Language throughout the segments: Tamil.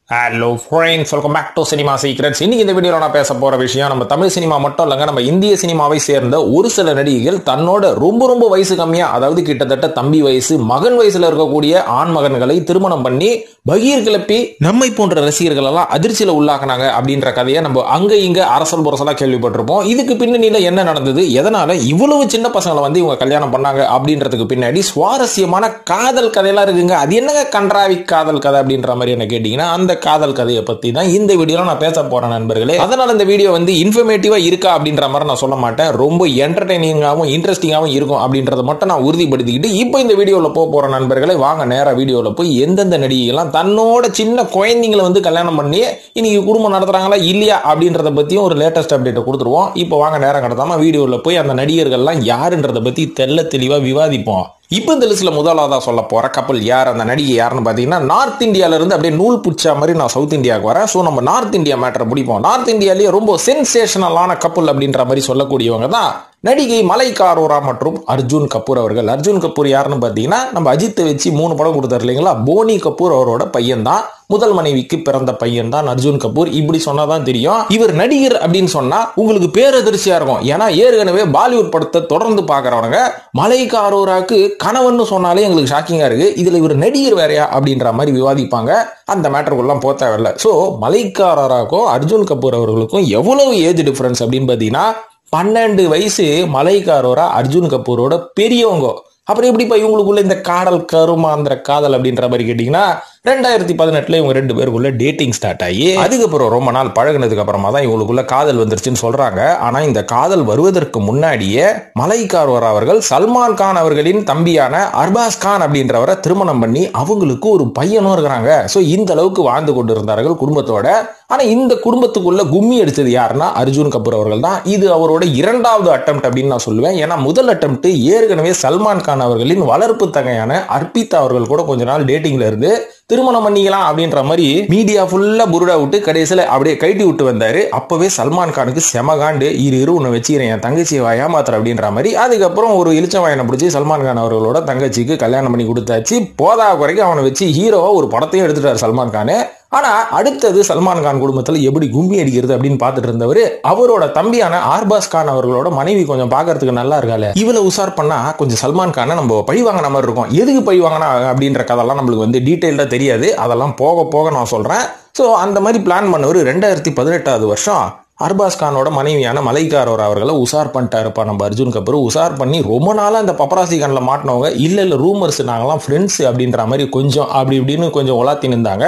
Hello friends, welcome back to cinema secrets. இன்னைக்கு இந்த வீடியோவில் நான் பேச போற விஷயம் நம்ம தமிழ் சினிமா மட்டும் இல்லைங்க, நம்ம இந்திய சினிமாவை சேர்ந்த ஒரு சில நடிகைகள் தன்னோட ரொம்ப வயசு கம்மியா, அதாவது கிட்டத்தட்ட தம்பி வயசு மகன் வயசுல இருக்கக்கூடிய ஆண் மகன்களை திருமணம் பண்ணி பகீர் கிளப்பி நம்மை போன்ற ரசிகர்கள் எல்லாம் அதிர்ச்சியில உள்ளாக்குனாங்க அப்படின்ற கதையை நம்ம அங்க இங்க அரசல் புரசலா கேள்விப்பட்டிருப்போம். இதுக்கு பின்னணியில என்ன நடந்தது, எதனால இவ்வளவு சின்ன பசங்களை வந்து இவங்க கல்யாணம் பண்ணாங்க அப்படின்றதுக்கு பின்னாடி சுவாரஸ்யமான காதல் கதையெல்லாம் இருக்குங்க. அது என்னங்க கன்றாவி காதல் கதை அப்படின்ற மாதிரி என்ன கேட்டீங்கன்னா, அந்த காதல் கதையை பத்தி தான் இந்த வீடியோல நான் பேச போறேன் நண்பர்களே. அதனால இந்த வீடியோ வந்து இன்ஃபர்மேட்டிவா இருக்கா அப்படின்ற மாதிரி நான் சொல்ல மாட்டேன், ரொம்ப என்டர்டெய்னிங்காகவும் இன்ட்ரெஸ்டிங்காகவும் இருக்கும் அப்படின்றத மட்டும் நான் உறுதிப்படுத்திக்கிட்டு இப்போ இந்த வீடியோல போற நண்பர்களே, வாங்க நேரா வீடியோல போய் எந்தெந்த நடிகைகள்லாம் தன்னோட சின்ன குழந்தைங்களை வந்து கல்யாணம் பண்ணி இன்னைக்கு குடும்பம் நடத்துறாங்களா இல்லையா அப்படின்றத பத்தியும் ஒரு லேட்டஸ்ட் அப்டேட் கொடுத்துருவோம். இப்போ வாங்க நேரம் கடத்தாம வீடியோல போய் அந்த நடிகர்கள்லாம் யாருன்றத பத்தி தெளிவா விவாதிப்போம். இப்போ இந்த லிஸ்ட்ல முதலாவதா சொல்ல போற கப்பல் யார், அந்த நடிகை யாருன்னு பாத்தீங்கன்னா, நார்த் இந்தியால இருந்து அப்படியே நூல் புடிச்ச மாதிரி நான் சவுத் இந்தியாவுக்கு வரேன். ஸோ நம்ம நார்த் இந்தியா மேட்டரை பிடிப்போம். நார்த் இந்தியாலேயே ரொம்ப சென்சேஷனலான கப்பல் அப்படின்ற மாதிரி சொல்லக்கூடியவங்க தான் நடிகை மலைக்கா அரோரா மற்றும் அர்ஜுன் கபூர் அவர்கள். அர்ஜுன் கபூர் யாருன்னு பாத்தீங்கன்னா, நம்ம அஜித்தை வச்சு 3 படம் கொடுத்தாரு இல்லைங்களா, போனி கபூர் அவரோட பையன் தான், முதல் மனைவிக்கு பிறந்த பையன் தான் அர்ஜுன் கபூர். இப்படி சொன்னாதான் தெரியும் இவர் நடிகர் அப்படின்னு சொன்னா உங்களுக்கு பேரதிர்ச்சியா இருக்கும். ஏன்னா ஏற்கனவே பாலிவுட் படத்தை தொடர்ந்து பாக்குறவங்க மலைக்கா அரோராக்கு கணவன் சொன்னாலே எங்களுக்கு ஷாக்கிங்கா இருக்கு, இதுல இவர் நடிகர் வேறையா அப்படின்ற மாதிரி விவாதிப்பாங்க. அந்த மேட்டருக்குள்ள போக தேவையில்லை. சோ மலைக்கா அரோராக்கும் அர்ஜுன் கபூர் அவர்களுக்கும் எவ்வளவு ஏஜ் டிஃபரன்ஸ் அப்படின்னு பாத்தீங்கன்னா, 12 வயசு மலைக்கா அரோரா அர்ஜுன் கபூரோட பெரியவங்க. அப்புறம் எப்படிப்பா இவங்களுக்குள்ள இந்த காதல் கருமாந்திர காதல் அப்படின்ற மாதிரி கேட்டீங்கன்னா, 2018 இவங்க 2 பேருக்குள்ள டேட்டிங் ஸ்டார்ட் ஆகி அதுக்கப்புறம் ரொம்ப நாள் பழகினதுக்கு அப்புறமா தான் இவங்களுக்குள்ள காதல் வந்துருச்சுன்னு சொல்றாங்க. ஆனா இந்த காதல் வருவதற்கு முன்னாடியே மலைக்கா அரோரா அவர்கள் சல்மான் கான் அவர்களின் தம்பியான அர்பாஸ் கான் அப்படின்றவரை திருமணம் பண்ணி அவங்களுக்கு ஒரு பையனும் இருக்கிறாங்க. சோ இந்த அளவுக்கு வாழ்ந்து கொண்டு இருந்தார்கள் குடும்பத்தோட. ஆனா இந்த குடும்பத்துக்குள்ள கும்மி அடிச்சது யாருன்னா அர்ஜுன் கபூர் அவர்கள் தான். இது அவரோட 2வது அட்டெம்ப்ட் அப்படின்னு நான் சொல்லுவேன். ஏன்னா முதல் அட்டெம்ப்ட் ஏற்கனவே சல்மான் கான் அவர்களின் வளர்ப்பு தங்கையான அர்பிதா அவர்கள் கூட கொஞ்ச நாள் டேட்டிங்ல இருந்து திருமணம் பண்ணிக்கலாம் அப்படின்ற மாதிரி மீடியா ஃபுல்லா புருடா விட்டு கடைசியில அப்படியே கைட்டி விட்டு வந்தாரு. அப்பவே சல்மான் கானுக்கு செமகாண்டு, இரு உன்னை வச்சுக்கிறேன் என் தங்கச்சியை ஏமாத்துற அப்படின்ற மாதிரி. அதுக்கப்புறம் ஒரு இளிச்ச வாயனை பிடிச்சி சல்மான் கான் அவர்களோட தங்கச்சிக்கு கல்யாணம் பண்ணி கொடுத்தாச்சு. போதா குறைக்கு அவனை வச்சு ஹீரோவா ஒரு படத்தையும் எடுத்துட்டாரு சல்மான் கானு. ஆனா அடுத்தது சல்மான் கான் குடும்பத்துல எப்படி கும்மி அடிக்கிறது அப்படின்னு பார்த்துட்டு இருந்தவர் அவரோட தம்பியான அர்பாஸ் கான் அவர்களோட மனைவி கொஞ்சம் பாக்குறதுக்கு நல்லா இருக்கால, இவ்வளவு உசார் பண்ணா கொஞ்சம் சல்மான் கானை நம்ம பழி வாங்கின மாதிரி இருக்கும். எதுக்கு பழி வாங்கினா அப்படின்ற கதெல்லாம் நம்மளுக்கு வந்து டீட்டெயில்டா தெரியாது, அதெல்லாம் போக நான் சொல்றேன். ஸோ அந்த மாதிரி பிளான் பண்ணவர் 2018 வருஷம் அர்பாஸ் கானோட மனைவியான மலைக்கா அரோரா அவர்களை உசார் பண்ணிட்டாருப்பா நம்ம அர்ஜுன் கபூர். உசார் பண்ணி ரொம்ப நாளா இந்த பப்பராசி கண்ணில் மாட்டினவங்க இல்ல ரூமர்ஸ் நாங்களாம் ஃப்ரெண்ட்ஸ் அப்படின்ற மாதிரி கொஞ்சம் அப்படி இப்படின்னு கொஞ்சம் உலாத்தி நின்றாங்க.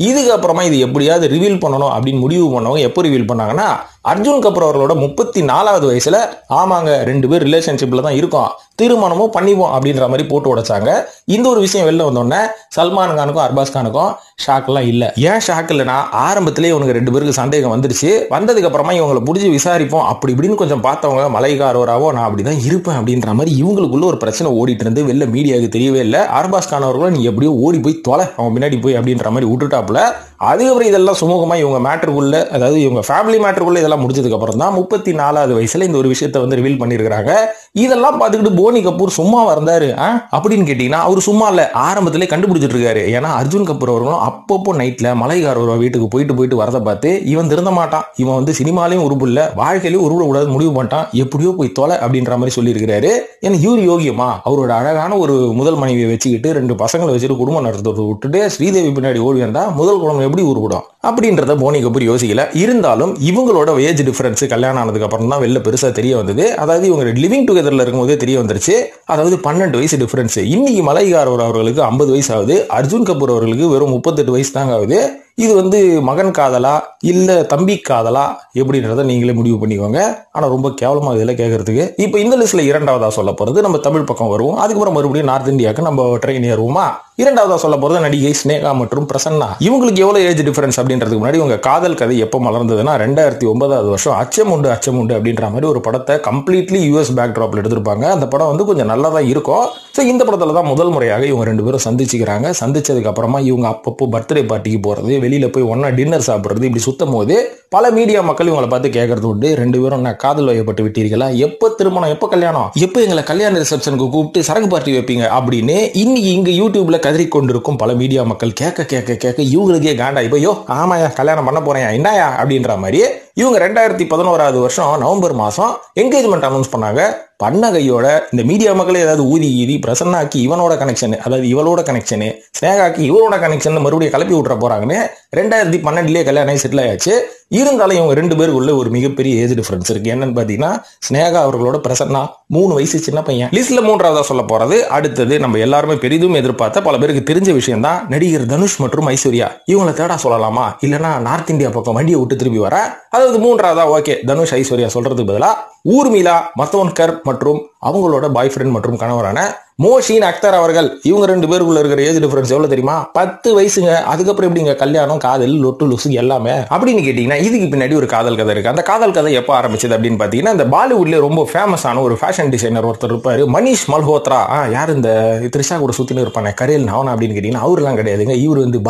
இதுக்கப்புறமா இது எப்படியாவது ரிவீல் பண்ணணும் அப்படின்னு முடிவு பண்ணவங்க எப்போ ரிவீல் பண்ணாங்கன்னா, அர்ஜுன் கபூர் அவர்களோட 34வது வயசுல ஆமாங்க 2 பேர் ரிலேஷன்ஷிப்ல தான் இருக்கோம், திருமணமும் பண்ணிப்போம் அப்படின்ற மாதிரி போட்டு உடைச்சாங்க. இந்த ஒரு விஷயம் வெளில வந்தோடனே சல்மான் கானுக்கும் அர்பாஸ் கானுக்கும் ஷாக்லாம் இல்ல. ஏன் ஷாக் இல்லைன்னா, ஆரம்பத்திலே இவங்க 2 பேருக்கு சந்தேகம் வந்துருச்சு. வந்ததுக்கு அப்புறமா இவங்களை பிடிச்சி விசாரிப்போம் அப்படி இப்படின்னு கொஞ்சம் பார்த்தவங்க மலைக்கா அரோராவோ நான் அப்படிதான் இருப்பேன் அப்படின்ற மாதிரி இவங்களுக்குள்ள ஒரு பிரச்சனை ஓடிட்டு இருந்து வெளில மீடியாவுக்கு தெரியவே இல்லை. அர்பாஸ் கான் அவர்களும் நீ எப்படியோ ஓடி போய் தொலை அவன் பின்னாடி போய் அப்படின்ற மாதிரி விட்டுட்டாப்புல. அதுக்கப்புறம் இதெல்லாம் சுமூகமா இவங்க மேட்டருக்குள்ள, அதாவது இவங்க ஃபேமிலி மேட்டருக்குள்ள இதெல்லாம் முடிஞ்சதுக்கு அப்புறம் தான் 34வது வயசுல இந்த ஒரு விஷயத்தை வந்து ரிவீல் பண்ணிருக்காங்க. இதெல்லாம் பார்த்துக்கிட்டு போனி கபூர் சும்மா வந்தாரு அப்படின்னு கேட்டீங்கன்னா, அவர் சும்மா இல்ல, ஆரம்பத்திலே கண்டுபிடிச்சிட்டு இருக்காரு. ஏன்னா அர்ஜுன் கபூர் அவர்களும் அப்பப்போ நைட்ல மலைக்கா அரோரா வீட்டுக்கு போயிட்டு வரதை பார்த்து இவன் திருந்த மாட்டான், இவன் வந்து சினிமாலையும் உருப்பு இல்ல வாழ்க்கையிலும் உருவிட கூடாது முடிவு பண்ணிட்டான், எப்படியோ போய் தொலை அப்படின்ற மாதிரி சொல்லி இருக்கிறாரு. ஏன்னா இவர் யோகியமா அவரோட அழகான ஒரு முதல் மனைவியை வச்சுக்கிட்டு 2 பசங்களை வச்சுட்டு குடும்பம் நடத்துறத விட்டுட்டு ஸ்ரீதேவி பின்னாடி ஓடி வந்தா முதல் குடும்பம் எப்படி உருவிடும் அப்படின்றத போனி கபூர் யோசிக்கல. இருந்தாலும் இவங்களோட ஏஜ் டிஃபரன்ஸ் கல்யாணம் ஆனதுக்கு அப்புறம் தான் வெளில பெருசா தெரிய வந்தது. அதாவது இவங்க லிவிங் டுகெதர்ல இருக்கும்போதே தெரிய வந்துருச்சு. அதாவது 12 வயசு டிஃபரன்ஸ். இன்னைக்கு மலைக்கா அரோரா அவர்களுக்கு 50 வயசு ஆகுது, அர்ஜுன் கபூர் அவர்களுக்கு வெறும் 38 வயசு தாங்க ஆகுது. இது வந்து மகன் காதலா இல்ல தம்பி காதலா எப்படின்றத நீங்களே முடிவு பண்ணிக்கோங்க. ஆனா ரொம்ப கேவலமா இதெல்லாம் கேட்கறதுக்கு. இப்போ இந்த லிஸ்ட்ல 2வதா சொல்ல போறது நம்ம தமிழ் பக்கம் வருவோம். அதுக்கப்புறம் மறுபடியும் நார்த் இந்தியாவுக்கு நம்ம ட்ரெயின் ஏறுவோமா. 2வதா சொல்ல போறது நடிகை ஸ்னேகா மற்றும் பிரசன்னா. இவங்களுக்கு எவ்வளவு ஏஜ் டிஃபரன்ஸ் அப்படின்றதுக்கு முன்னாடி உங்க காதல் கதை எப்போ மலர்ந்ததுன்னா, 2009வது வருஷம் அச்சமுண்டு அப்படின்ற மாதிரி ஒரு படத்தை கம்ப்ளீட்லி யூஎஸ் பேக்ட்ராப்ல எடுத்திருப்பாங்க. அந்த படம் வந்து கொஞ்சம் நல்லா தான் இருக்கும். ஸோ இந்த படத்துல தான் முதல் முறையாக இவங்க 2 பேரும் சந்திச்சுக்கிறாங்க. சந்திச்சதுக்கு அப்புறமா இவங்க அப்பப்போ பர்த்டே பார்ட்டிக்கு போறது, வெளியில போய் ஒன்னா டின்னர் சாப்பிடுறது, இப்படி சுத்தும் போது பல மீடியா மக்கள் இவங்களை பார்த்து கேட்கறது உண்டு, 2 பேரும் என்ன காதல் வயப்பட்டு விட்டீர்களா, எப்ப திருமணம், எப்ப கல்யாணம், எப்ப எங்களை கல்யாண ரிசப்ஷனுக்கு கூப்பிட்டு சரக்கு பார்ட்டி வைப்பீங்க அப்படின்னு இன்னைக்கு இங்க யூடியூப்ல கதறி கொண்டிருக்கும் பல மீடியா மக்கள் கேட்க கேட்க கேட்க இவங்களுக்கே காண்டா, இப்போ யோ ஆமாயா கல்யாணம் பண்ண போறேன் என்னயா அப்படின்ற மாதிரி இவங்க 2011 வருஷம் நவம்பர் மாசம் என்கேஜ்மெண்ட் அனௌன்ஸ் பண்ணாங்க. பண்ண கையோட இந்த மீடியா மக்களே ஏதாவது ஊதி பிரசன்னாக்கி இவனோட கனெக்ஷன், அதாவது இவளோட கனெக்ஷன், ஸ்னேகாக்கி இவரோட கனெக்ஷன் மறுபடியும் கிளப்பி விட்டுற போறாங்கன்னு 2012 கல்யாணம் செட்டில் ஆயாச்சு. இருந்தாலும் இவங்க 2 பேருக்குள்ள ஒரு மிகப்பெரிய ஏஜ் டிஃபரன்ஸ் இருக்கு. என்னன்னு பாத்தீங்கன்னா ஸ்னேகா அவர்களோட பிரசன்னா 3 வயசு சின்ன பையன். லிஸ்ட்ல 3ஆவதா சொல்ல போறது அடுத்தது நம்ம எல்லாருமே பெரிதும் எதிர்பார்த்த, பல பேருக்கு தெரிஞ்ச விஷயம் தான், நடிகர் தனுஷ் மற்றும் ஐஸ்வர்யா. இவங்களை தேடா சொல்லலாமா இல்லைன்னா நார்த் இந்தியா பக்கம் வண்டியை விட்டு திரும்பி வர, அதாவது 3ஆவதா ஓகே தனுஷ் ஐஸ்வர்யா சொல்றதுக்கு பதிலா ஊர்மிளா மத்தோன்கர் மற்றும் அவங்களோட பாய் ஃப்ரெண்ட் மற்றும் கணவரான மோஷின் அக்தர் அவர்கள். இவங்க 2 பேருக்குள்ள இருக்கிற ஏஜ் டிஃபரன்ஸ் எவ்வளவு தெரியுமா? 10 வயசுங்க. அதுக்கப்புறம் எப்படிங்க கல்யாணம், காதல், லொட்டு லுசு எல்லாமே அப்படின்னு கேட்டீங்கன்னா இதுக்கு பின்னாடி ஒரு காதல் கதை இருக்கு. அந்த காதல் கதை எப்ப ஆரம்பிச்சது அப்படின்னு பாத்தீங்கன்னா, இந்த பாலிவுட்ல ரொம்ப ஃபேமஸான ஒரு ஃபேஷன் டிசைனர் ஒருத்தர் இருப்பாரு, மனிஷ் மல்ஹோத்ரா. யார் இந்த த்ரிஷா கூட சுத்தின்னு இருப்பானே கரேல் நவன் அப்படின்னு கேட்டீங்கன்னா அவருலாம் கிடையாதுங்க. இவர் வந்து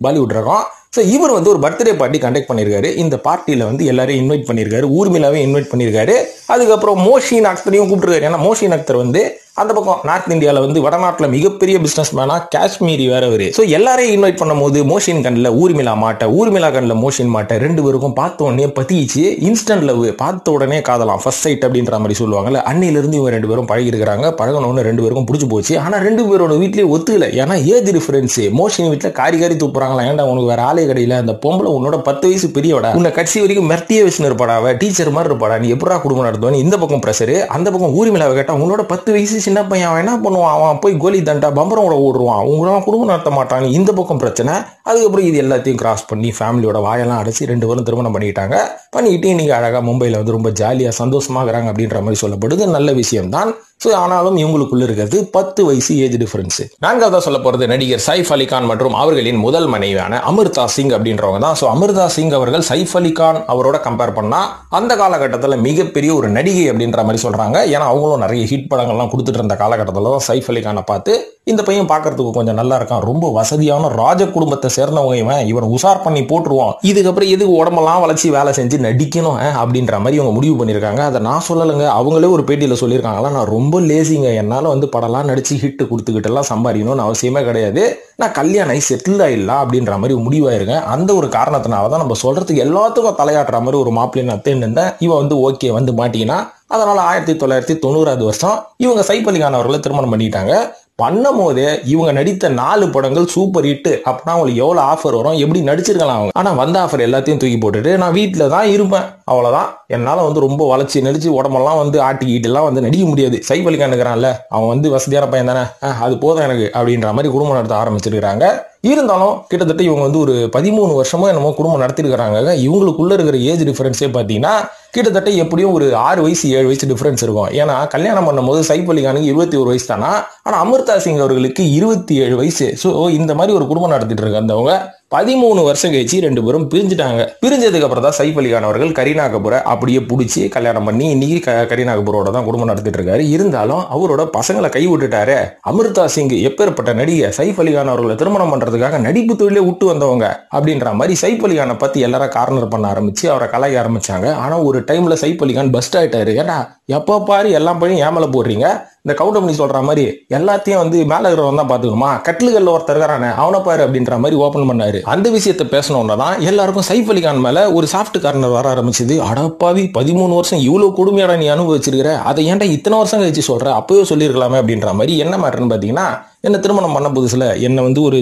பாலிவுட் ரகம். ஸோ இவர் வந்து ஒரு பர்த்டே பார்ட்டி கண்டக்ட் பண்ணியிருக்காரு. இந்த பார்ட்டியில் வந்து எல்லாரையும் இன்வைட் பண்ணியிருக்காரு, ஊர்மிளாவையும் இன்வைட் பண்ணியிருக்காரு. அதுக்கப்புறம் மோஷின் அக்தரையும் கூப்பிட்டுருக்காரு. ஏன்னா மோஷின் அக்தர் வந்து அந்த பக்கம் நார்த் இந்தியாவில் வந்து வடநாட்டில் மிகப்பெரிய பிசினஸ் மேனா, காஷ்மீரி வேற அவரு. ஸோ எல்லாரையும் இன்வைட் பண்ணும் போது மோஷின் கண்ணில் ஊர்மிளா மாட்ட, ஊர்மிளா கண்ணில் மோஷின் மாட்ட, 2 பேருக்கும் பார்த்த உடனே பத்திச்சு. இன்ஸ்டன்ட் லவ், பார்த்த உடனே காதலாம், ஃபர்ஸ்ட் சைட் அப்படின்ற மாதிரி சொல்லுவாங்கல்ல. அன்னிலிருந்து இவங்க 2 பேரும் பழகி இருக்கிறாங்க. பழகணும்னு 2 பேருக்கும் பிடிச்சி போச்சு. ஆனா 2 பேரோட வீட்லயே ஒத்துக்கல. ஏன்னா ஏஜ் டிஃபரன்ஸ். மோஷின் வீட்டில் காரி தூப்புறாங்களா, ஏன்டா உனக்கு வேற ஆளே கடையில, அந்த பொம்பளை உன்னோட 10 வயசு பெரியவடா, உன்னை கட்சி வரைக்கும் மெர்த்தியே வச்சுன்னு இருப்பாடா, டீச்சர் மாதிரி இருப்பாடா, நீ எப்படா குடும்பம் நடத்துவான்னு இந்த பக்கம் பிரஷர். அந்த பக்கம் ஊர்மிளாவை கேட்டா உன்னோட 10 வயசு சின்ன பையன், என்ன பண்ணுவான், அவன் போய் கோலி தண்டா பம்பரம் கூட ஓடுவான், உங்களாம் குடும்பம் நடத்த மாட்டான், இந்த பக்கம் பிரச்சனை. அதுக்கப்புறம் இது எல்லாத்தையும் கிராஸ் பண்ணி ஃபேமிலியோட வாயெல்லாம் அடைச்சி 2 பேரும் திருமணம் பண்ணிக்கிட்டாங்க. பண்ணிட்டு இன்னைக்கு அழகா மும்பைல வந்து ரொம்ப ஜாலியா சந்தோஷமா இருக்கிறாங்க அப்படின்ற மாதிரி சொல்லப்படுது. நல்ல விஷயம் தான். ஆனாலும் இவங்களுக்குள்ள இருக்கிறது 10 வயசு ஏஜ் டிஃபரன்ஸ். 4ஆவதா சொல்ல போறது நடிகர் சைஃப் அலி கான் மற்றும் அவர்களின் முதல் மனைவியான அமிர்தா சிங் அப்படின்றவங்க தான். அமிர்தா சிங் அவர்கள் சைஃப் அலி கான் அவரோட கம்பேர் பண்ணா அந்த காலகட்டத்தில் மிகப்பெரிய ஒரு நடிகை அப்படின்ற மாதிரி சொல்றாங்க. ஏன்னா அவங்களும் நிறைய ஹிட் படங்கள்லாம் கொடுத்துட்டு இருந்த காலகட்டத்தில் தான் சைஃப் அலி கானை பார்த்து இந்த பையன் பார்க்கறதுக்கு கொஞ்சம் நல்லா இருக்கான், ரொம்ப வசதியான ராஜ குடும்பத்தை சேர்ந்தவங்க, இவன் உசார் பண்ணி போட்டுருவான், இதுக்கப்புறம் எதுக்கு உடம்பெல்லாம் வளர்ச்சி வேலை செஞ்சு நடிக்கணும் அப்படின்ற மாதிரி இவங்க முடிவு பண்ணியிருக்காங்க. அதை நான் சொல்லலைங்க, அவங்களே ஒரு பேட்டியில் சொல்லியிருக்காங்களா, நான் ரொம்ப லேசிங்க, என்னால் வந்து படம்லாம் நடிச்சு ஹிட் கொடுத்துக்கிட்டு எல்லாம் சம்பாதிக்கணும்னு அவசியமே கிடையாது, நான் கல்யாணம் செட்டில் ஆயிடலாம் அப்படின்ற மாதிரி முடிவாயிருக்கேன். அந்த ஒரு காரணத்தினால தான் நம்ம சொல்றதுக்கு எல்லாத்துக்கும் தலையாட்டுற மாதிரி ஒரு மாப்பிள்ளைன்னு அத்தேன்னு இவன் வந்து ஓகே வந்து மாட்டினா. அதனால 1990 வருஷம் இவங்க சைஃப் அலி கான் அவர்களை திருமணம் பண்ணிட்டாங்க. பண்ணும் போதே இவங்க நடித்த 4 படங்கள் சூப்பர் ஹிட். அப்படின்னா அவங்களுக்கு எவ்வளவு ஆஃபர் வரும், எப்படி நடிச்சிருக்கலாம் அவங்க. ஆனா வந்த ஆஃபர் எல்லாத்தையும் தூக்கி போட்டுட்டு நான் வீட்டுல தான் இருப்பேன், அவ்வளவுதான், என்னால வந்து ரொம்ப வளர்ச்சி நடிச்சு உடம்பெல்லாம் வந்து ஆட்டிக்கிட்டு எல்லாம் வந்து நடிக்க முடியாது, சைஃப் அலி கான் இருக்கிறான்ல அவன் வந்து வசதியான பையன் தானே, அது போதும் எனக்கு அப்படின்ற மாதிரி குடும்பம் நடத்த ஆரம்பிச்சிருக்காங்க. இருந்தாலும் கிட்டத்தட்ட இவங்க வந்து ஒரு 13 வருஷமோ என்னமோ குடும்பம் நடத்திருக்கிறாங்க. இவங்களுக்குள்ள இருக்கிற ஏஜ் டிஃபரன்ஸே பார்த்தீங்கன்னா கிட்டத்தட்ட எப்படியும் ஒரு 6 வயசு 7 வயசு டிஃபரன்ஸ் இருக்கும். ஏன்னா கல்யாணம் பண்ணும் போது சைஃப் அலி கானுக்கு 21 வயசு தானா, ஆனா அமிர்தா சிங் அவர்களுக்கு 27 வயசு. ஸோ இந்த மாதிரி ஒரு குடும்பம் நடத்திட்டு இருக்காங்க. 13 வருஷம் கழிச்சு 2 பேரும் பிரிஞ்சுட்டாங்க. பிரிஞ்சதுக்கு அப்புறம் தான் சைஃப் அலி கான் அவர்கள் கரீனா கபூரை அப்படியே பிடிச்சி கல்யாணம் பண்ணி இன்னைக்கு கரீனா கபூரோட தான் குடும்பம் நடத்திட்டு இருக்காரு. இருந்தாலும் அவரோட பசங்களை கை விட்டுட்டாரு. அமிர்தா சிங் எப்பேற்பட்ட நடிகை, சைஃப் அலி கான் அவர்களை திருமணம் பண்றதுக்காக நடிப்பு தொழிலே விட்டு வந்தவங்க அப்படின்ற மாதிரி சைஃப் அலி கானை பத்தி எல்லாரும் கார்னர் பண்ண ஆரம்பிச்சு அவரை கலாய ஆரம்பிச்சாங்க. ஆனா ஒரு டைம்ல சைஃப் அலி கான் பஸ்ட் ஆயிட்டாரு. ஏன்னா எப்ப பாரு எல்லாம் பையன் ஏமல போடுறீங்க, இந்த கவுண்டமணி சொல்ற மாதிரி எல்லாத்தையும் வந்து மேல இருக்கிறவன் தான் பாத்துக்கணுமா, கட்லுகள்ல ஒருத்தர் இருக்கானே அவனை பாரு அப்படின்ற மாதிரி ஓபன் பண்ணாரு. அந்த விஷயத்தை பேசணும்னா தான் எல்லாருக்கும் சைஃப் அலி கான் மேல ஒரு சாஃப்ட் கார்னர் வர ஆரம்பிச்சது. அடப்பாவி 13 வருஷம் இவ்வளவு கொடுமையாட நீ அனுபவிச்சிருக்கிற, அதை ஏன்டா இத்தனை வருஷம் கழிச்சு சொல்ற, அப்பவே சொல்லியிருக்கலாமே அப்படின்ற மாதிரி. என்ன மேட்டர்னு பாத்தீங்கன்னா, என்ன திருமணம் பண்ண புதுசுல என்ன வந்து ஒரு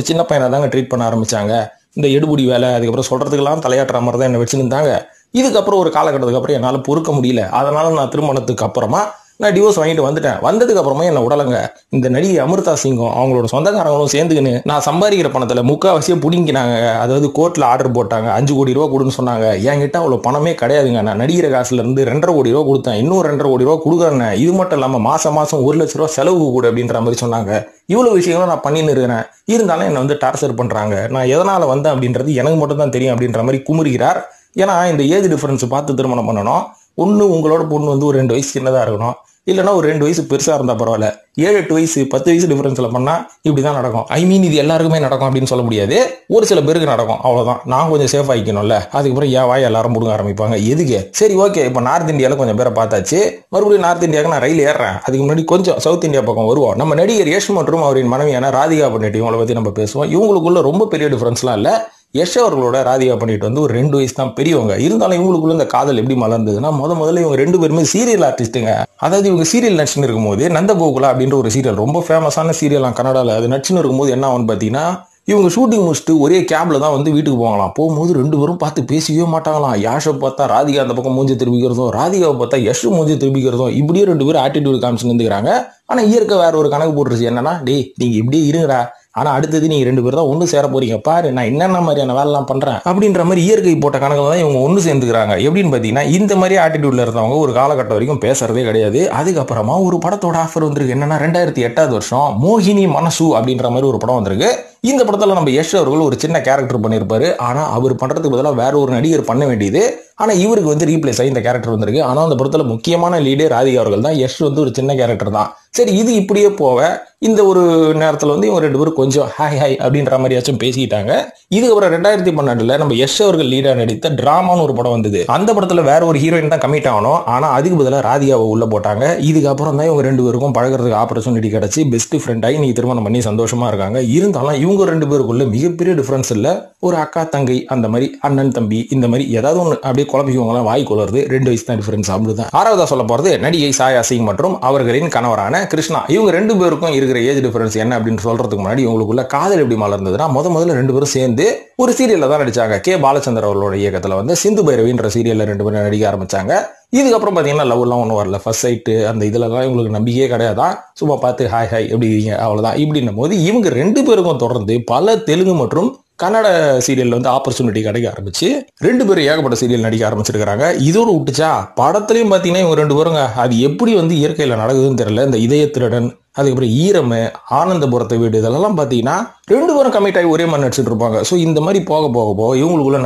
சின்ன பையனை தாங்க ட்ரீட் பண்ண ஆரம்பிச்சாங்க. இந்த எடுபுடி வேலை, அதுக்கப்புறம் சொல்றதுக்கெல்லாம் தலையாட்டுற மாதிரி தான் என்ன வச்சுருந்தாங்க. இதுக்கப்புறம் ஒரு காலகட்டத்துக்கு அப்புறம் என்னால் பொறுக்க முடியல. அதனால நான் திருமணத்துக்கு அப்புறமா நான் டிவோர்ஸ் வாங்கிட்டு வந்துட்டேன். வந்ததுக்கு அப்புறமா என்ன உடலங்க இந்த நடிகை அமிர்தா சிங்கும் அவங்களோட சொந்தக்காரங்களும் சேர்ந்துக்கின்னு நான் சம்பாதிக்கிற பணத்துல முக்கால்வாசியை பிடிங்கினாங்க. அதாவது கோர்ட்ல ஆர்டர் போட்டாங்க, 5 கோடி ரூபா கொடுன்னு சொன்னாங்க. என்கிட்ட அவ்வளவு பணமே கிடையாதுங்க. நான் நடிகிற காசுல இருந்து 2.5 கோடி ரூபா கொடுத்தேன், இன்னும் 2.5 கோடி ரூபா கொடுக்குறேன். இது மட்டும் இல்லாம மாசம் 1 லட்ச ரூபா செலவு கூட அப்படின்ற மாதிரி சொன்னாங்க. இவ்வளவு விஷயங்களும் நான் பண்ணின்னு இருக்கிறேன். இருந்தாலும் என்ன வந்து டார்ச்சர் பண்றாங்க. நான் எதனால வந்தேன் அப்படின்றது எனக்கு மட்டும் தான் தெரியும் அப்படின்ற மாதிரி குமுறுகிறார். ஏன்னா இந்த ஏஜ் டிஃபரன்ஸ் பார்த்து திருமணம் பண்ணணும். ஒன்று உங்களோட பொண்ணு வந்து ஒரு 2 வயசு சின்னதாக இருக்கணும், இல்லைன்னா ஒரு 2 வயசு பெருசா இருந்தா பரவாயில்ல. 7-8 வயசு 10 வயசு டிஃபரன்ஸ்ல பண்ணா இப்படிதான் நடக்கும். ஐ மீன் இது எல்லாருக்குமே நடக்கும் அப்படின்னு சொல்ல முடியாது, ஒரு சில பேருக்கு நடக்கும், அவ்வளவுதான். நான் கொஞ்சம் சேஃப் ஆகிக்கணும்ல, அதுக்கப்புறம் ஏன் வாய் எல்லாரும் புடுங்க ஆரம்பிப்பாங்க. எதுக்கு? சரி ஓகே, இப்போ நார்த் இந்தியாவில் கொஞ்சம் பேரை பார்த்தாச்சு, மறுபடியும் நார்த் இந்தியாவுக்கு நான் ரயில் ஏறுறேன். அதுக்கு முன்னாடி கொஞ்சம் சவுத் இந்தியா பக்கம் வருவோம். நம்ம நடிகர் யஷ் மற்றும் அவரின் மனைவியான ராதிகா பண்டிட் இவங்களை பத்தி நம்ம பேசுவோம். இவங்களுக்குள்ள ரொம்ப பெரிய டிஃபரன்ஸ்லாம் இல்ல. யஷ் அவர்களோட ராதிகா பண்ணிட்டு வந்து ஒரு 2 வயசு தான் பெரியவங்க. இருந்தாலும் இவங்களுக்குள்ள இந்த காதல் எப்படி மலர்ந்ததுன்னா, முதல்ல இவங்க 2 பேருமே சீரியல் ஆர்டிஸ்ட்டுங்க. அதாவது இவங்க சீரியல் நடிச்சுன்னு இருக்கும்போது நந்தகோகுலா அப்படின்ற ஒரு சீரியல், ரொம்ப ஃபேமஸான சீரியல் கனடால, அது நடிச்சுன்னு இருக்கும்போது என்ன ஆகும்னு பாத்தீங்கன்னா, இவங்க ஷூட்டிங் முடிச்சுட்டு ஒரே கேப்ல தான் வந்து வீட்டுக்கு போகலாம். போகும்போது 2 பேரும் பார்த்து பேசவே மாட்டாங்களாம். யாஷை பார்த்தா ராதிகா அந்த பக்கம் மூஞ்சி திரும்பிக்கிறதும், ராதிகாவை பார்த்தா யஷ் மூஞ்சி திரும்பிக்கிறதும், இப்படியே 2 பேரும் ஆட்டிடியூட் காமிச்சு நின்றுக்கிறாங்க. ஆனா இயற்கை வேற ஒரு கணக்கு போட்டுருச்சு. என்னன்னா, டேய் நீங்க இப்படியே இருங்கடா, ஆனா அடுத்தது நீங்க 2 பேரும் தான் ஒண்ணு சேர போறீங்க பாரு, நான் என்னென்ன மாதிரியான வேலை எல்லாம் பண்றேன் அப்படின்ற மாதிரி இயற்கை போட்ட கணக்குல தான் இவங்க ஒண்ணு சேர்ந்துக்கிறாங்க. எப்படின்னு பாத்தீங்கன்னா, இந்த மாதிரி ஆட்டிடியூட்ல இருந்தவங்க ஒரு காலகட்டம் வரைக்கும் பேசுறதே கிடையாது. அதுக்கப்புறமா ஒரு படத்தோட ஆஃபர் வந்திருக்கு. என்னன்னா 2008 வருஷம் மோகினி மனசு அப்படின்ற மாதிரி ஒரு படம் வந்திருக்கு. இந்த படத்துல நம்ம யஷ் அவர்கள் ஒரு சின்ன கேரக்டர் பண்ணிருப்பாரு. ஆனா அவர் பண்றதுக்கு பதிலாக வேற ஒரு நடிகர் பண்ண வேண்டியது. ஆனா இவருக்கு வந்து ரீப்ளேஸ் ஆகி இந்த கேரக்டர் வந்திருக்கு. ஆனா அந்த படத்துல முக்கியமான லீடே ராதிகா அவர்கள் தான். யஷ் வந்து ஒரு சின்ன கேரக்டர் தான். சரி, இது இப்படியே போக இந்த ஒரு நேரத்துல வந்து இவங்க 2 பேரும் கொஞ்சம் ஹாய் ஹாய் அப்படின்ற மாதிரியாச்சும் பேசிக்கிட்டாங்க. இதுக்கப்புறம் 2012 நம்ம யஷ் அவர்கள் லீடா நடித்த டிராமான்னு ஒரு படம் வந்தது. அந்த படத்துல வேற ஒரு ஹீரோயின் தான் கமிட் ஆகணும். ஆனா அதுக்கு பதிலாக ராதிகாவை உள்ள போட்டாங்க. இதுக்கப்புறம் தான் இவங்க 2 பேருக்கும் பழகிறதுக்கு ஆப்பர்ச்சுனிட்டி கிடைச்சி பெஸ்ட் ஃப்ரெண்ட் ஆகி நீங்க திருமணம் பண்ணி சந்தோஷமா இருக்காங்க. இருந்தாலும் இவங்க 2 பேருக்குள்ள மிகப்பெரிய டிஃபரன்ஸ் இல்ல. ஒரு அக்கா தங்கை, அந்த மாதிரி அண்ணன் தம்பி, இந்த மாதிரி ஏதாவது ஒன்று அப்படியே குழம்பிக்குவாங்களாம், வாய் குளருது. 2 வயசு தான் டிஃபரன்ஸ், அப்படிதான். 6வதா சொல்ல போறது நடிகை சாயா சிங் மற்றும் அவர்களின் கணவரான கிருஷ்ணா. இவங்க 2 பேருக்கும் இருக்கிற ஏஜ் டிஃபரன்ஸ் என்ன அப்படின்னு சொல்றதுக்கு முன்னாடி இவங்களுக்குள்ள காதல் எப்படி மலர்ந்ததுன்னா, முதல்ல 2 பேரும் சேர்ந்து ஒரு சீரியல்ல தான் நடிச்சாங்க. கே பாலச்சந்தர் அவர்களோட இயக்கத்துல வந்து சிந்து பைரவின்ற சீரியல்ல 2 பேரும் நடிக்க ஆரம்பிச்சாங்க. இதுக்கப்புறம் பாத்தீங்கன்னா லவ் எல்லாம் ஒன்றும் வரல. ஃபர்ஸ்ட் சைட் அந்த இதுலலாம் இவங்களுக்கு நம்பிக்கையே கிடையாதான். சும்மா பார்த்து ஹாய் ஹாய் எப்படி இருக்கீங்க அவ்வளவுதான். இப்படின்னும் போது இவங்க 2 பேருக்கும் தொடர்ந்து பல தெலுங்கு மற்றும் கன்னட சீரியல் வந்து ஆப்பர்ச்சுனிட்டி கிடைக்க ஆரம்பிச்சு 2 பேரும் ஏகப்பட்ட சீரியல் நடிக்க ஆரம்பிச்சிருக்காங்க. இதோடு விட்டுச்சா, படத்துலயும் பாத்தீங்கன்னா இவங்க 2 பேருங்க அது எப்படி வந்து இயற்கையில நடக்குதுன்னு தெரியல. இந்த இதய திருடன், அதுக்கப்புறம் ஈரமு, ஆனந்தபுரத்தை வீடு, இதெல்லாம் பாத்தீங்கன்னா 2 பேரும் கமிட் ஆகி ஒரே மாதிரி நடிச்சிட்டு இருப்பாங்க. ஸோ இந்த மாதிரி போக போக போக இவங்களுக்குள்ள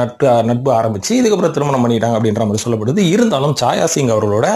நட்பு ஆரம்பிச்சு இதுக்கப்புறம் திருமணம் பண்ணிட்டாங்க அப்படின்ற மாதிரி சொல்லப்படுது. இருந்தாலும் சாயா சிங் அவர்களோட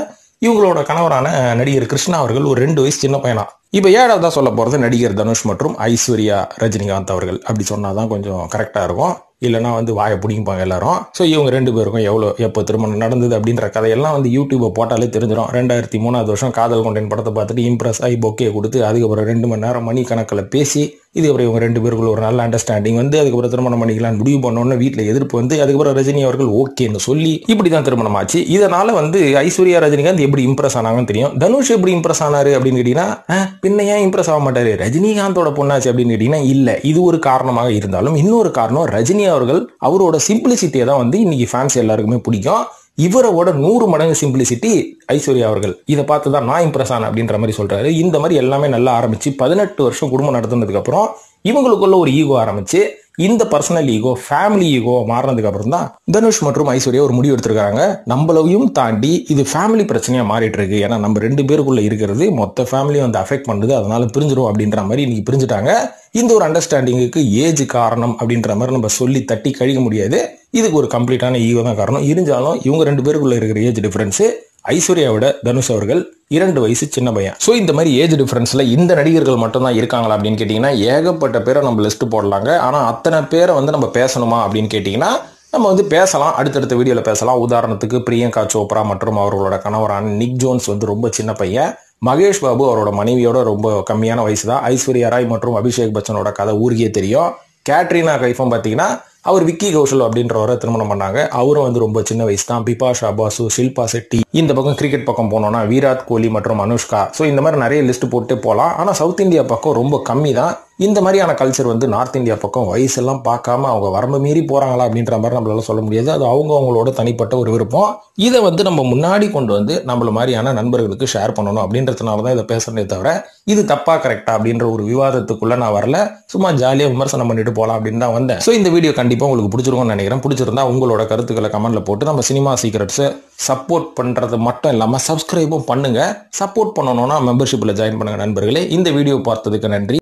இவங்களோட கணவரான நடிகர் கிருஷ்ணா அவர்கள் ஒரு 2 வயசு சின்ன பையனா. இப்ப 7வதா சொல்ல போறது நடிகர் தனுஷ் மற்றும் ஐஸ்வர்யா ரஜினிகாந்த் அவர்கள். அப்படி சொன்னாதான் கொஞ்சம் கரெக்டா இருக்கும், இல்லைன்னா வந்து வாயை பிடிப்பாங்க எல்லாரும். ஸோ இவங்க 2 பேருக்கும் எப்போ திருமணம் நடந்தது அப்படின்ற கதையெல்லாம் வந்து யூடியூப்பை போட்டாலே தெரிஞ்சிடும். 2003 வருஷம் காதல் கொண்டேன் படத்தை பார்த்துட்டு இம்ப்ரெஸ் ஆகி பொக்கே கொடுத்து அதுக்கப்புறம் 2 மணி நேரம் மணி கணக்கில் பேசி இதுக்கப்புறம் இவங்க 2 பேருக்குள்ள ஒரு நல்ல அண்டர்ஸ்டாண்டிங் வந்து அதுக்கப்புறம் திருமணம் பண்ணிக்கலாம் முடிவு பண்ணோன்னு வீட்டில் எதிர்ப்பு வந்து அதுக்கப்புறம் ரஜினி அவர்கள் ஓகேன்னு சொல்லி இப்படிதான் திருமணம் ஆச்சு. இதனால வந்து ஐஸ்வர்யா ரஜினிகாந்த் எப்படி இம்ப்ரெஸ் ஆனாங்கன்னு தெரியும். தனுஷ் எப்படி இம்ப்ரெஸ் ஆனாரு அப்படின்னு கேட்டீங்கன்னா, பின்ன ஏன் இம்ப்ரெஸ் ஆக மாட்டாரு, ரஜினிகாந்தோட பொண்ணாச்சு அப்படின்னு கேட்டீங்கன்னா இல்ல. இது ஒரு காரணமாக இருந்தாலும் இன்னொரு காரணம், ரஜினி அவர்கள் அவரோட சிம்பிளிசிட்டியை தான் வந்து இன்னைக்கு ஃபேன்ஸ் எல்லாருக்குமே பிடிக்கும். இவரோட 100 மடங்கு சிம்பிளிசிட்டி ஐஸ்வர்யா அவர்கள். இதை பார்த்து தான் நான் இம்ப்ரெஸ் ஆனேன் அப்படின்ற மாதிரி சொல்றாரு. இந்த மாதிரி எல்லாமே நல்லா ஆரம்பிச்சு 18 வருஷம் குடும்பம் நடத்துனதுக்கு அப்புறம் இவங்களுக்குள்ள ஒரு ஈகோ ஆரம்பிச்சு இந்த பர்சனல் ஈகோ ஃபேமிலி ஈகோ மாறினதுக்கு அப்புறம் தான் தனுஷ் மற்றும் ஐஸ்வர்யா ஒரு முடிவு எடுத்திருக்காங்க. நம்மளையும் தாண்டி இது ஃபேமிலி பிரச்சனையா மாறிட்டு இருக்கு. ஏன்னா நம்ம 2 பேருக்குள்ள இருக்கிறது மொத்த ஃபேமிலியை வந்து அஃபெக்ட் பண்ணுது, அதனால பிரிஞ்சிடும் அப்படின்ற மாதிரி இன்னைக்கு பிரிஞ்சுட்டாங்க. இந்த ஒரு அண்டர்ஸ்டாண்டிங்குக்கு ஏஜ் காரணம் அப்படின்ற மாதிரி நம்ம சொல்லி தட்டி கழிக்க முடியாது. இதுக்கு ஒரு கம்ப்ளீட்டான ஈகோ தான் காரணம். இருந்தாலும் இவங்க 2 பேருக்குள்ள இருக்கிற ஏஜ் டிஃபரன்ஸ் ஐஸ்வர்யாவோட தனுஷ் அவர்கள் 2 வயசு சின்ன பையன். ஸோ இந்த மாதிரி ஏஜ் டிஃபரன்ஸ்ல இந்த நடிகர்கள் மட்டும் தான் இருக்காங்களா அப்படின்னு கேட்டீங்கன்னா ஏகப்பட்ட பேரை நம்ம லிஸ்ட் போடலாங்க. ஆனா அத்தனை பேரை வந்து நம்ம பேசணுமா அப்படின்னு கேட்டீங்கன்னா நம்ம வந்து பேசலாம், அடுத்தடுத்த வீடியோல பேசலாம். உதாரணத்துக்கு பிரியங்கா சோப்ரா மற்றும் அவர்களோட கணவரான நிக் ஜோன்ஸ் வந்து ரொம்ப சின்ன பையன். மகேஷ் பாபு அவரோட மனைவியோட ரொம்ப கம்மியான வயசு தான். ஐஸ்வர்யா ராய் மற்றும் அபிஷேக் பச்சனோட கதை ஊருக்கே தெரியும். கேட்ரினா கைஃபும் பார்த்தீங்கன்னா அவர் விக்கி கௌஷல் அப்படின்றவரை திருமணம் பண்ணாங்க. அவரும் வந்து ரொம்ப சின்ன வயசு தான். பிபாஷா பாசு, ஷில்பா செட்டி, இந்த பக்கம் கிரிக்கெட் பக்கம் போனோம்னா விராட் கோலி மற்றும் அனுஷ்கா. ஸோ இந்த மாதிரி நிறைய லிஸ்ட் போட்டு போகலாம். ஆனால் சவுத் இந்தியா பக்கம் ரொம்ப கம்மி தான். இந்த மாதிரியான கல்ச்சர் வந்து நார்த் இந்தியா பக்கம் வயசெல்லாம் பார்க்காம அவங்க வரம்பு மீறி போறாங்களா அப்படின்ற மாதிரி நம்மளால சொல்ல முடியாது. அது அவங்களோட தனிப்பட்ட ஒரு விருப்பம். இதை வந்து நம்ம முன்னாடி கொண்டு வந்து நம்மள மாதிரியான நண்பர்களுக்கு ஷேர் பண்ணணும் அப்படின்றதுனால தான் இதை பேசுறதே தவிர இது தப்பா கரெக்டா அப்படின்ற ஒரு விவாதத்துக்குள்ள நான் வரல. சும்மா ஜாலியா விமர்சனம் பண்ணிட்டு போலாம் அப்படின்னு தான் வந்தேன். ஸோ இந்த வீடியோ கண்டிப்பா உங்களுக்கு பிடிச்சிருக்கும்னு நினைக்கிறேன். பிடிச்சிருந்தா உங்களோட கருத்துக்களை கமெண்ட்ல போட்டு நம்ம சினிமா சீக்ரெட்ஸ் சப்போர்ட் பண்றது மட்டும் இல்லாம சப்ஸ்கிரைபும் பண்ணுங்க. சப்போர்ட் பண்ணணும்னா மெம்பர்ஷிப்ல ஜாயின் பண்ணுங்க நண்பர்களே. இந்த வீடியோ பார்த்ததுக்கு நன்றி.